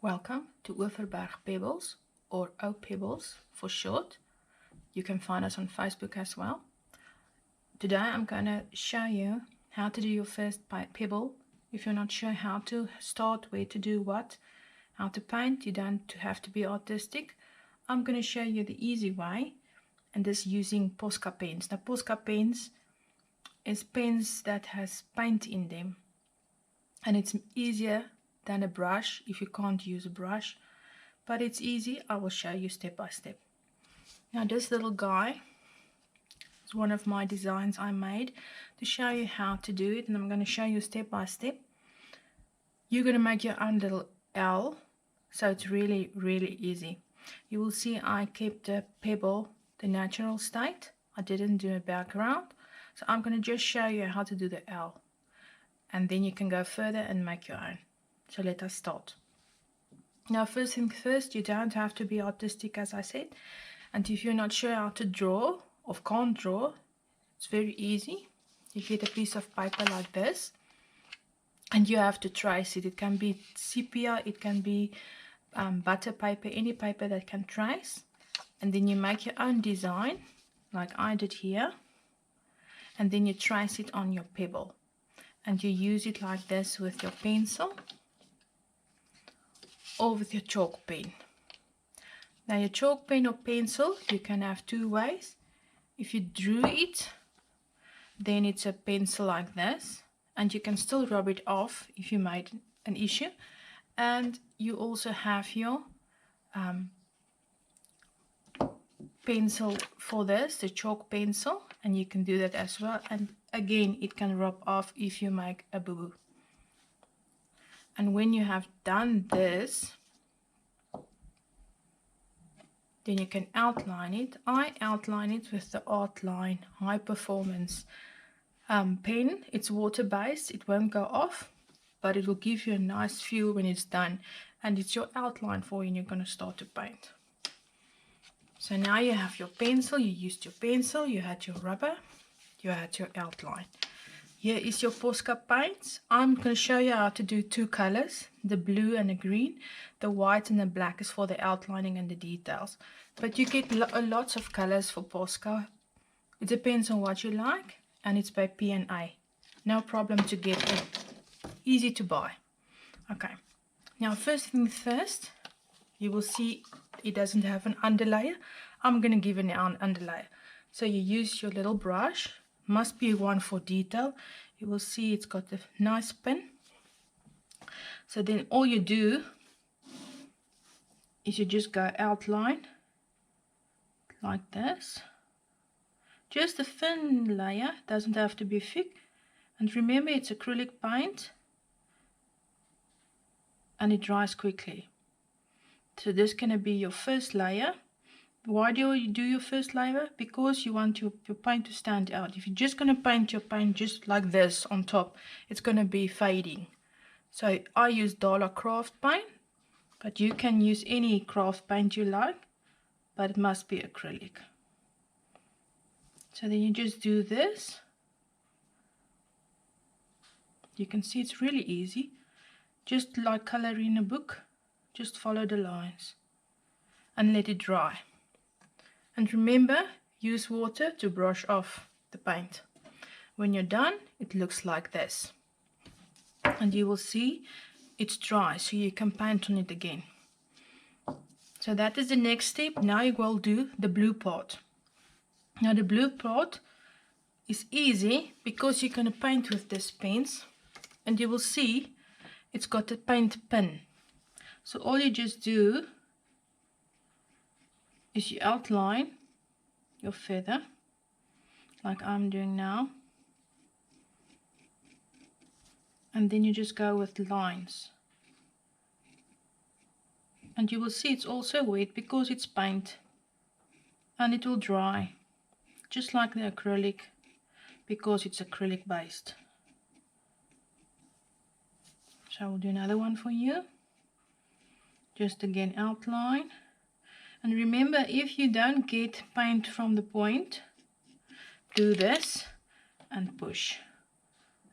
Welcome to Overberg Pebbles, or O Pebbles for short. You can find us on Facebook as well. Today I'm going to show you how to do your first pebble. If you're not sure how to start, where to do what, how to paint, you don't have to be artistic. I'm going to show you the easy way, and this using Posca pens. Now Posca pens is pens that has paint in them, and it's easier than a brush if you can't use a brush, but it's easy. I will show you step by step. Now this little guy is one of my designs I made to show you how to do it, and I'm going to show you step by step. You're going to make your own little L, so it's really easy. You will see I kept the pebble the natural state. I didn't do a background, so I'm going to just show you how to do the L, and then you can go further and make your own. So let us start. Now first thing first, you don't have to be artistic, as I said, and if you're not sure how to draw or can't draw, it's very easy. You get a piece of paper like this and you have to trace it. It can be sepia, it can be butter paper, any paper that can trace, and then you make your own design like I did here, and then you trace it on your pebble and you use it like this with your pencil or with your chalk pen. Now your chalk pen or pencil, you can have two ways. If you drew it, then it's a pencil like this, and you can still rub it off if you made an issue. And you also have your pencil for this, the chalk pencil, and you can do that as well. And again, it can rub off if you make a boo-boo. And when you have done this, then you can outline it. I outline it with the Artline High Performance pen. It's water-based, it won't go off, but it will give you a nice feel when it's done. And it's your outline for you, and you're going to start to paint. So now you have your pencil, you used your pencil, you had your rubber, you had your outline. Here is your Posca paints. I'm going to show you how to do two colors, the blue and the green. The white and the black is for the outlining and the details. But you get lots of colors for Posca. It depends on what you like, and it's by P&A. No problem to get it. Easy to buy. Okay. Now first thing first, you will see it doesn't have an underlayer. I'm going to give it an underlayer. So you use your little brush. Must be one for detail. You will see it's got a nice pin. So then all you do is you just go outline like this. Just a thin layer, doesn't have to be thick. And remember, it's acrylic paint and it dries quickly. So this is going to be your first layer. Why do you do your first layer? Because you want your paint to stand out. If you're just going to paint your paint just like this on top, it's going to be fading. So I use Dollar Craft paint, but you can use any craft paint you like, but it must be acrylic. So then you just do this. You can see it's really easy. Just like coloring a book, just follow the lines and let it dry. And remember, use water to brush off the paint. When you're done, it looks like this. And you will see it's dry, so you can paint on it again. So that is the next step. Now you will do the blue part. Now the blue part is easy because you're going to paint with this pens, and you will see it's got a paint pen. So all you just do is you outline your feather like I'm doing now, and then you just go with lines, and you will see it's also wet because it's paint, and it will dry just like the acrylic because it's acrylic based. So I will do another one for you. Just again outline. And remember, if you don't get paint from the point, do this and push,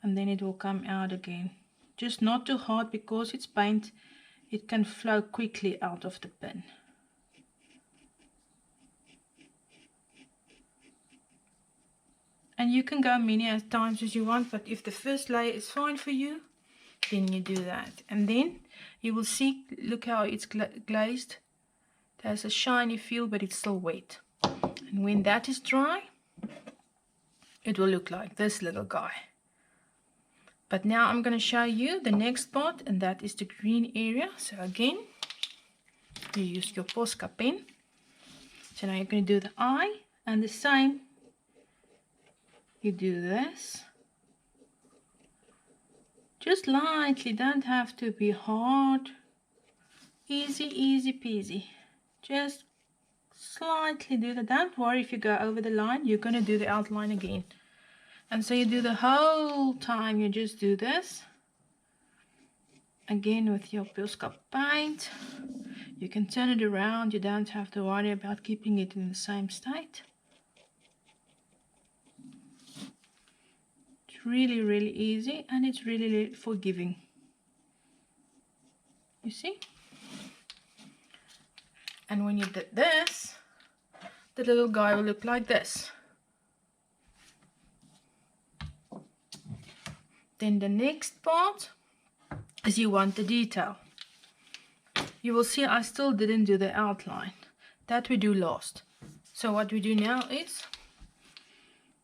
and then it will come out again. Just not too hard because it's paint. it can flow quickly out of the pen. And you can go many times as you want, but if the first layer is fine for you, then you do that. And then you will see, look how it's glazed. It has a shiny feel, but it's still wet. And when that is dry, it will look like this little guy. But now I'm going to show you the next part, and that is the green area. So again, you use your Posca pen. So now you're going to do the eye, and the same. You do this. Just lightly, don't have to be hard. Easy, easy peasy. Just slightly do that. Don't worry if you go over the line, you're going to do the outline again. And so you do the whole time, you just do this. Again with your Posca paint. You can turn it around, you don't have to worry about keeping it in the same state. It's really, really easy, and it's really, really forgiving. You see? And when you did this, the little guy will look like this. Then the next part is you want the detail. You will see I still didn't do the outline. That we do last. So what we do now is,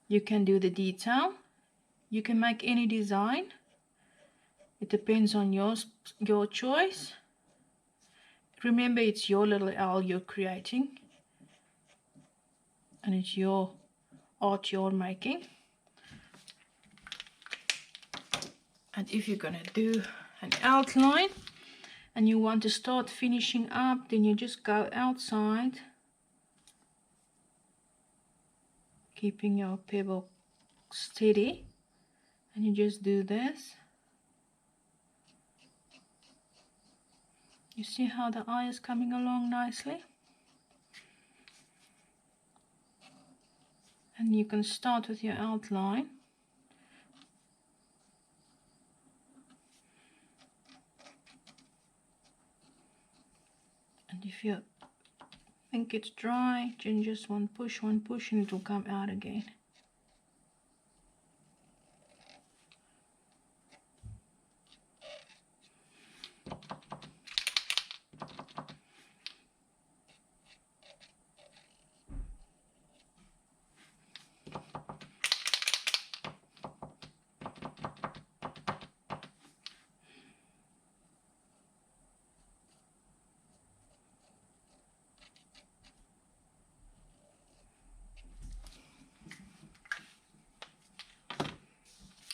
you can do the detail. You can make any design. It depends on your choice. Remember, it's your little owl you're creating. And it's your art you're making. And if you're gonna do an outline and you want to start finishing up, then you just go outside, keeping your pebble steady, and you just do this. You see how the eye is coming along nicely? And you can start with your outline. And if you think it's dry, then just one push, and it will come out again.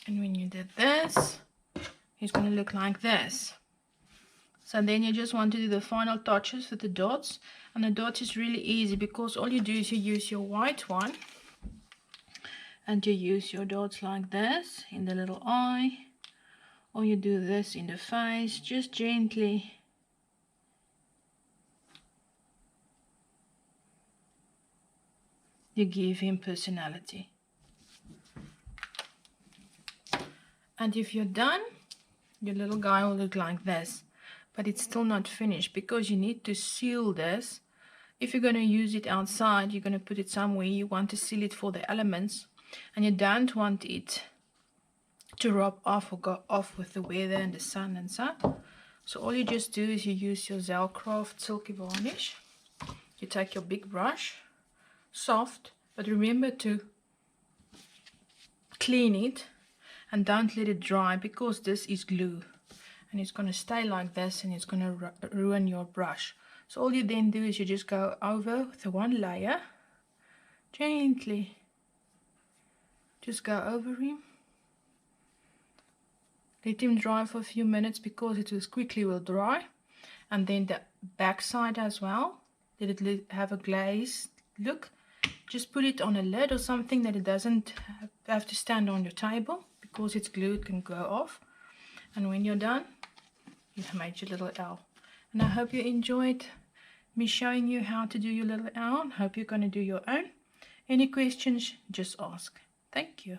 And when you did this, it's going to look like this. So then you just want to do the final touches with the dots. And the dots is really easy because all you do is you use your white one. And you use your dots like this in the little eye. Or you do this in the face, just gently. You give him personality. And if you're done, your little guy will look like this. But it's still not finished because you need to seal this. If you're going to use it outside, you're going to put it somewhere, you want to seal it for the elements. And you don't want it to rub off or go off with the weather and the sun and so. So all you just do is you use your Zelcraft Silky Varnish. You take your big brush, soft, but remember to clean it. And don't let it dry because this is glue. And it's going to stay like this and it's going to ruin your brush. So all you then do is you just go over with the one layer. Gently. Just go over him. Let him dry for a few minutes because it will quickly dry. And then the back side as well. Let it have a glazed look. Just put it on a lid or something that it doesn't have to stand on your table. Because it's glue, it can go off. And when you're done, you've made your little owl. And I hope you enjoyed me showing you how to do your little owl. Hope you're going to do your own. Any questions, just ask. Thank you.